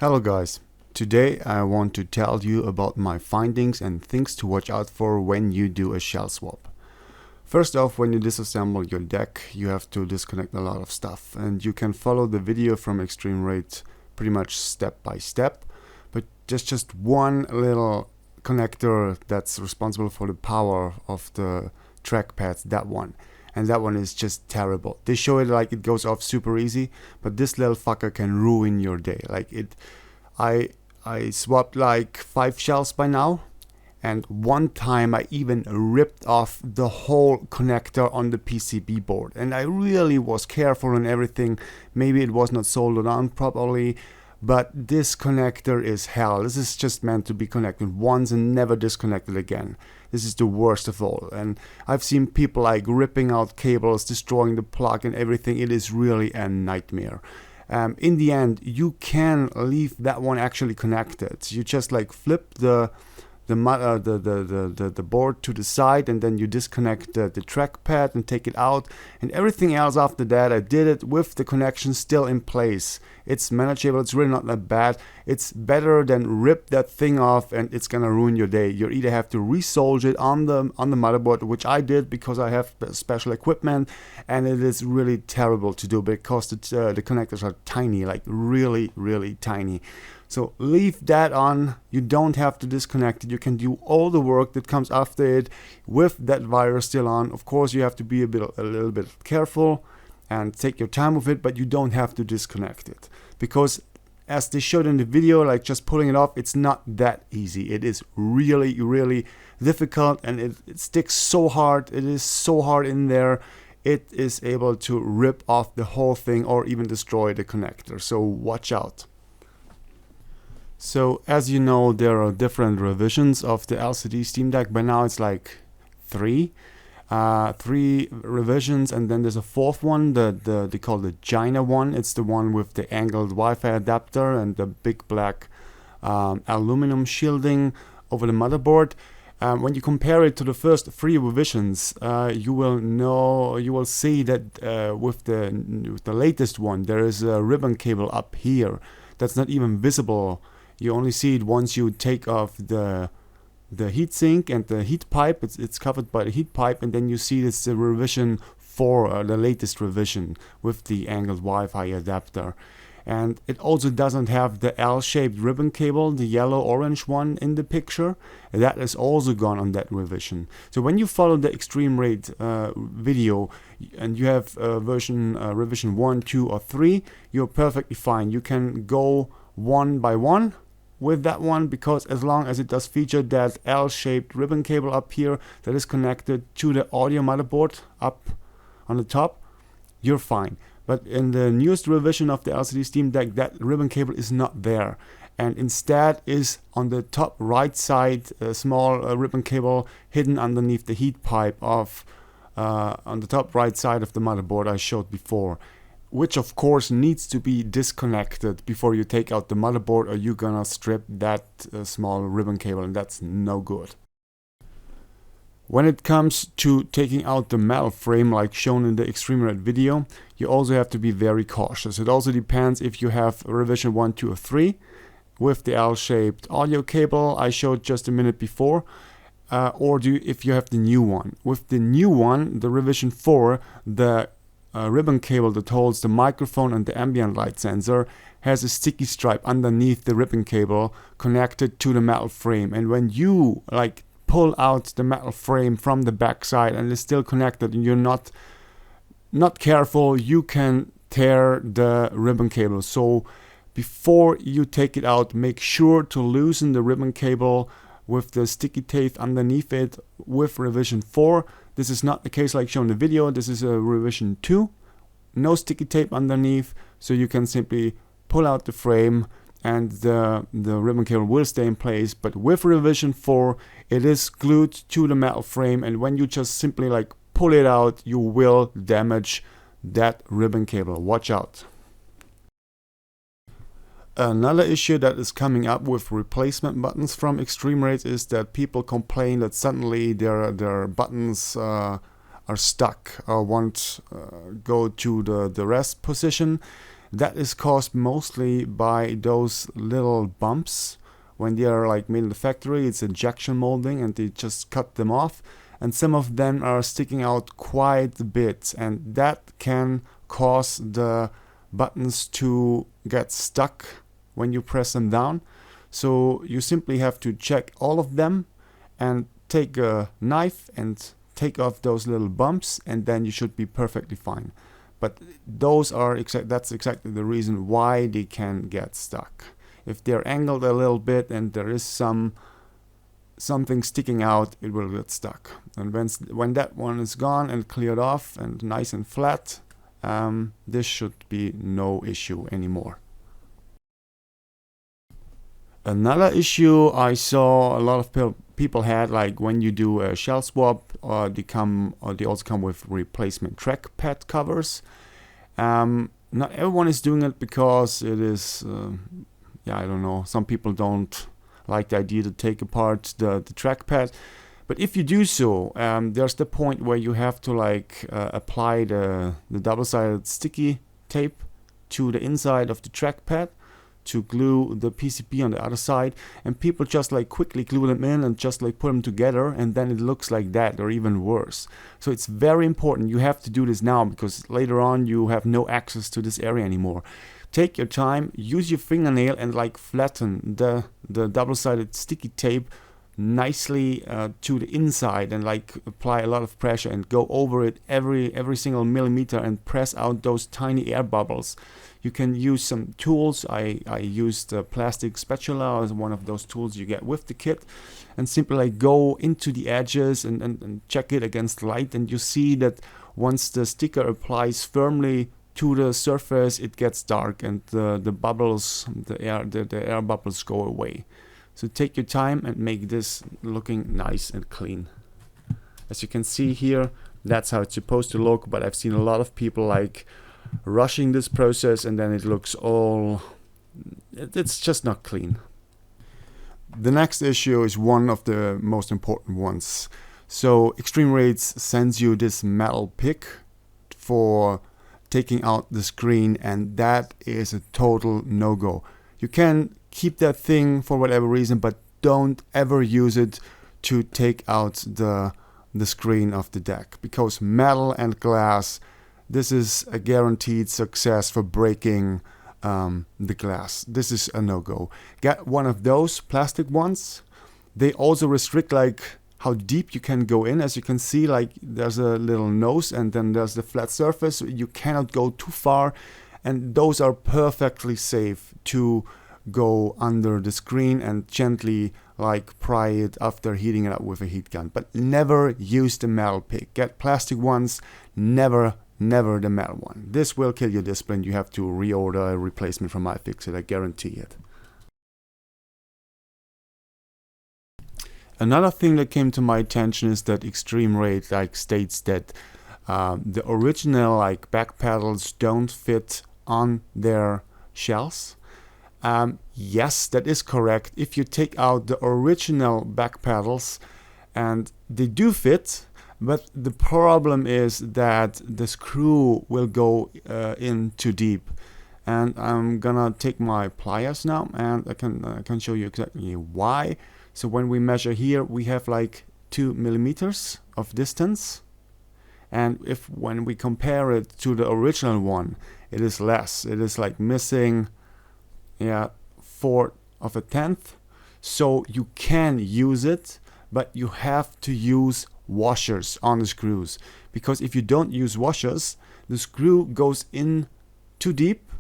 Hello guys, today I want to tell you about my findings and things to watch out for when you do a shell swap. First off, when you disassemble your deck, you have to disconnect a lot of stuff, and you can follow the video from eXtremeRate pretty much step by step, but just one little connector that's responsible for the power of the trackpads, that one. And that one is just terrible. They show it like it goes off super easy, but this little fucker can ruin your day. Like it, I swapped like 5 shells by now, and one time I even ripped off the whole connector on the PCB board. And I really was careful and everything. Maybe it was not soldered on properly, but this connector is hell. This is just meant to be connected once and never disconnected again. This is the worst of all. And I've seen people like ripping out cables, destroying the plug and everything. It is really a nightmare. In the end, you can leave that one actually connected. You just like flip the board to the side, and then you disconnect the trackpad and take it out, and everything else after that I did it with the connection still in place. It's manageable. It's really not that bad. It's better than rip that thing off and it's gonna ruin your day. You either have to resolder it on the motherboard, which I did because I have special equipment, and it is really terrible to do because the connectors are tiny, like really tiny. So leave that on. You don't have to disconnect it. You can do all the work that comes after it with that wire still on. Of course, you have to be a little bit careful and take your time with it, but you don't have to disconnect it, because as they showed in the video, like just pulling it off, it's not that easy. It is really difficult, and it sticks so hard. It is so hard in there. It is able to rip off the whole thing or even destroy the connector. So watch out. So as you know, there are different revisions of the LCD Steamdeck. By now it's like three revisions, and then there's a fourth one, they call the China one. It's the one with the angled Wi-Fi adapter and the big black aluminum shielding over the motherboard. When you compare it to the first 3 revisions, you will see that with the latest one, there is a ribbon cable up here that's not even visible. You only see it once you take off the heatsink and the heat pipe. It's covered by the heat pipe, and then you see this revision 4, the latest revision with the angled Wi-Fi adapter. And it also doesn't have the L-shaped ribbon cable, the yellow-orange one in the picture. That is also gone on that revision. So when you follow the eXtremeRate video and you have revision 1, 2, or 3, you're perfectly fine. You can go one by one with that one, because as long as it does feature that L-shaped ribbon cable up here that is connected to the audio motherboard up on the top, you're fine. But in the newest revision of the LCD Steamdeck, that ribbon cable is not there, and instead is on the top right side a small ribbon cable hidden underneath the heat pipe of on the top right side of the motherboard I showed before, which of course needs to be disconnected before you take out the motherboard, or you're gonna strip that small ribbon cable, and that's no good. When it comes to taking out the metal frame like shown in the eXtremeRate video, you also have to be very cautious. It also depends if you have revision 1, 2, or 3 with the L-shaped audio cable I showed just a minute before, or if you have the new one. With the new one, the revision 4, the ribbon cable that holds the microphone and the ambient light sensor has a sticky stripe underneath the ribbon cable connected to the metal frame, and when you like pull out the metal frame from the back side and it's still connected and you're not careful, you can tear the ribbon cable. So before you take it out, make sure to loosen the ribbon cable with the sticky tape underneath it with revision 4. This is not the case like shown in the video. This is a revision 2. No sticky tape underneath, so you can simply pull out the frame and the ribbon cable will stay in place. But with revision 4, it is glued to the metal frame, and when you just simply like pull it out, you will damage that ribbon cable. Watch out. Another issue that is coming up with replacement buttons from eXtremeRate is that people complain that suddenly their buttons are stuck or won't go to the rest position. That is caused mostly by those little bumps. When they are like made in the factory, it's injection molding and they just cut them off, and some of them are sticking out quite a bit, and that can cause the buttons to get stuck when you press them down. So you simply have to check all of them and take a knife and take off those little bumps, and then you should be perfectly fine. But that's exactly the reason why they can get stuck. If they're angled a little bit and there is something sticking out, it will get stuck. And when that one is gone and cleared off and nice and flat, this should be no issue anymore. Another issue I saw a lot of people had, like when you do a Shellswap, they also come with replacement trackpad covers. Not everyone is doing it because it is, I don't know, some people don't like the idea to take apart the trackpad. But if you do so, there's the point where you have to apply the double-sided sticky tape to the inside of the trackpad to glue the PCB on the other side, and people just quickly glue them in and just put them together, and then it looks like that or even worse. So it's very important you have to do this now, because later on you have no access to this area anymore. Take your time, use your fingernail and flatten the double-sided sticky tape nicely to the inside, and apply a lot of pressure and go over it every single millimeter and press out those tiny air bubbles. You can use some tools. I used a plastic spatula as one of those tools you get with the kit, and simply go into the edges and check it against light, and you see that once the sticker applies firmly to the surface, it gets dark and the bubbles, the air bubbles go away. So take your time and make this looking nice and clean. As you can see here, that's how it's supposed to look, but I've seen a lot of people rushing this process, and then it looks it's just not clean. The next issue is one of the most important ones. So eXtremeRate sends you this metal pick for taking out the screen, and that is a total no-go. You can keep that thing for whatever reason, but don't ever use it to take out the screen of the deck, because metal and glass, this is a guaranteed success for breaking the glass. This is a no-go. Get one of those plastic ones. They also restrict how deep you can go in. As you can see, there's a little nose and then there's the flat surface. You cannot go too far, and those are perfectly safe to go under the screen and gently pry it after heating it up with a heat gun. But never use the metal pick. Get plastic ones, never the metal one. This will kill your display, and you have to reorder a replacement from iFixit, I guarantee it. Another thing that came to my attention is that eXtremeRate states that the original back pedals don't fit on their shells. Yes, that is correct. If you take out the original back pedals, and they do fit, but the problem is that the screw will go in too deep. And I'm gonna take my pliers now, and I can show you exactly why. So when we measure here, we have 2 millimeters of distance, and when we compare it to the original one, it is less. It is missing 1/4 of a tenth. So you can use it, but you have to use washers on the screws, because if you don't use washers, the screw goes in too deep,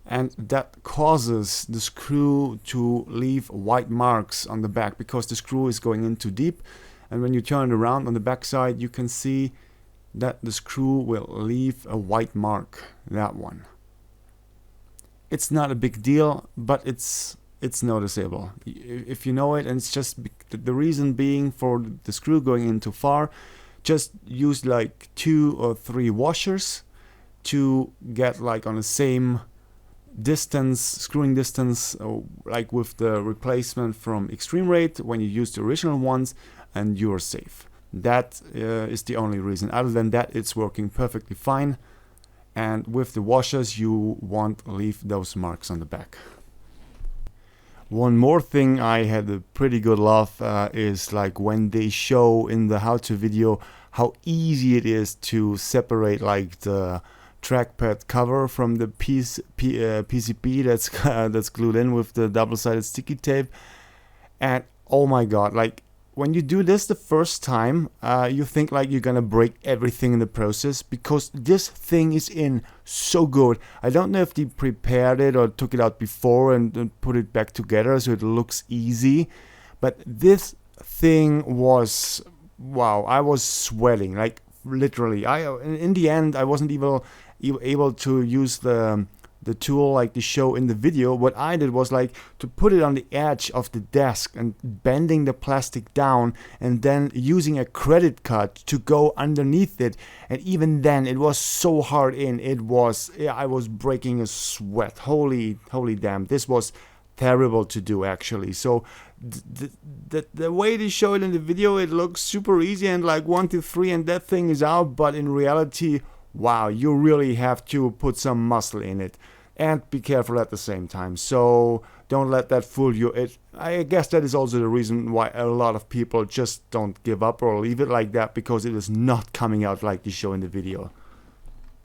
and that causes the screw to leave white marks on the back, because the screw is going in too deep. And when you turn it around on the back side, you can see that the screw will leave a white mark, that one. It's not a big deal, but it's noticeable if you know it. And it's just the reason being, for the screw going in too far, just use 2 or 3 washers to get on the same distance, screwing distance, with the replacement from eXtremeRate when you use the original ones, and you're safe. That is the only reason. Other than that, it's working perfectly fine. and with the washers you won't leave those marks on the back. One more thing I had a pretty good laugh is like when they show in the how-to video how easy it is to separate like the trackpad cover from the PCB that's glued in with the double-sided sticky tape. And oh my god, like when you do this the first time, you think like you're gonna break everything in the process, because this thing is in so good. I don't know if they prepared it or took it out before and put it back together so it looks easy, but this thing was, wow, I was sweating, like literally. In the end I wasn't even able to use the tool like the show in the video. What I did was like to put it on the edge of the desk and bending the plastic down, and then using a credit card to go underneath it, and even then it was so hard in. It was, I was breaking a sweat. Holy damn, this was terrible to do actually. So the way they show it in the video, it looks super easy and like 1 2 3 and that thing is out, but in reality, wow, you really have to put some muscle in it and be careful at the same time. So don't let that fool you. I guess that is also the reason why a lot of people just don't give up or leave it like that, because it is not coming out like they show in the video.